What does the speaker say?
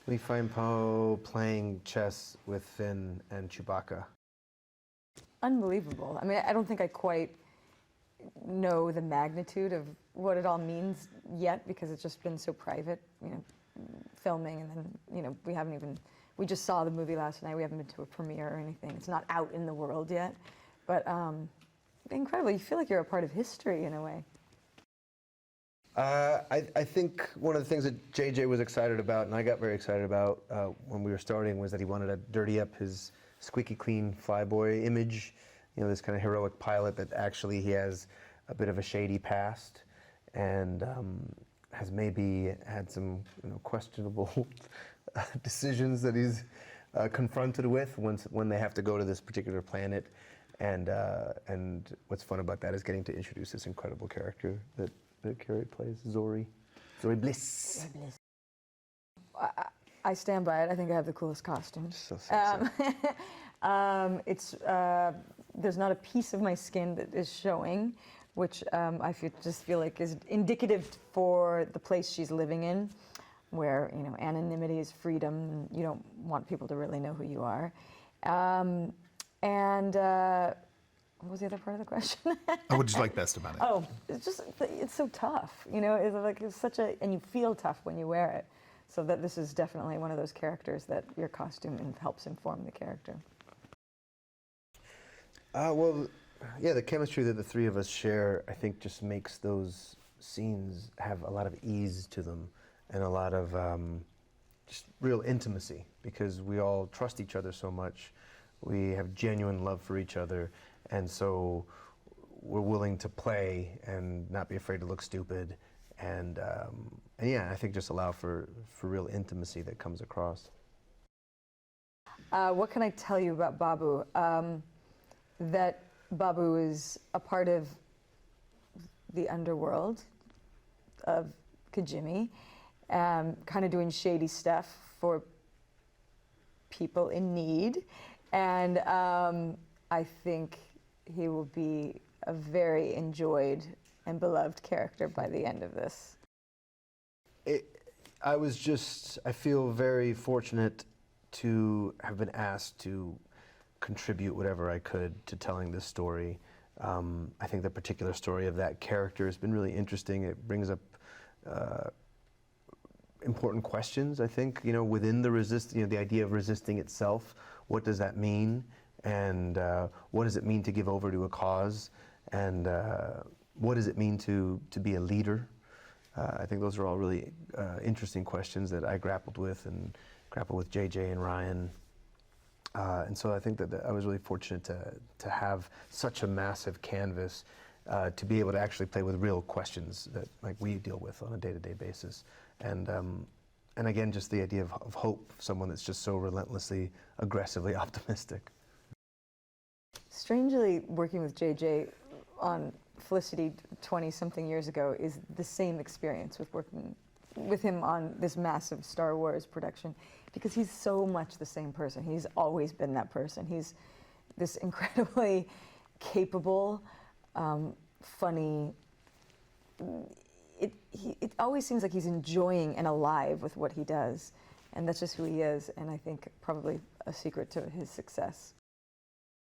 We find Poe playing chess with Finn and Chewbacca. Unbelievable. I mean, I don't think I quite know the magnitude of what it all means yet because it's just been so private, filming, and then, we just saw the movie last night. We haven't been to a premiere or anything. It's not out in the world yet, but incredible. You feel like you're a part of history in a way. I think one of the things that JJ was excited about, and I got very excited about when we were starting, was that he wanted to dirty up his squeaky clean flyboy image. This kind of heroic pilot that actually he has a bit of a shady past and has maybe had some questionable decisions that he's confronted with when they have to go to this particular planet. And what's fun about that is getting to introduce this incredible character that Keri plays, Zorii Bliss. I stand by it. I think I have the coolest costume. So sexy. There's not a piece of my skin that is showing, which I just feel like is indicative for the place she's living in, where anonymity is freedom, and you don't want people to really know who you are. What was the other part of the question? What did you like best about it? Oh, it's so tough. It's such a, and you feel tough when you wear it. So that this is definitely one of those characters that your costume helps inform the character. Well, yeah, the chemistry that the three of us share, I think, just makes those scenes have a lot of ease to them and a lot of just real intimacy, because we all trust each other so much. We have genuine love for each other, and so we're willing to play and not be afraid to look stupid, and yeah, I think just allow for real intimacy that comes across. What can I tell you about Babu? That Babu is a part of the underworld of Kijimi, kind of doing shady stuff for people in need, and I think he will be a very enjoyed and beloved character by the end of this. I feel very fortunate to have been asked to contribute whatever I could to telling this story. I think the particular story of that character has been really interesting. It brings up important questions, I think, within the idea of resisting itself. What does that mean? And what does it mean to give over to a cause? And what does it mean to be a leader? I think those are all really interesting questions that I grappled with and grappled with JJ and Ryan. And so I think that I was really fortunate to have such a massive canvas to be able to actually play with real questions that we deal with on a day-to-day basis. And again, just the idea of hope, someone that's just so relentlessly, aggressively optimistic. Strangely, working with JJ on Felicity 20-something years ago is the same experience with working with him on this massive Star Wars production, because he's so much the same person. He's always been that person. He's this incredibly capable, funny. It always seems like he's enjoying and alive with what he does, and that's just who he is, and I think probably a secret to his success.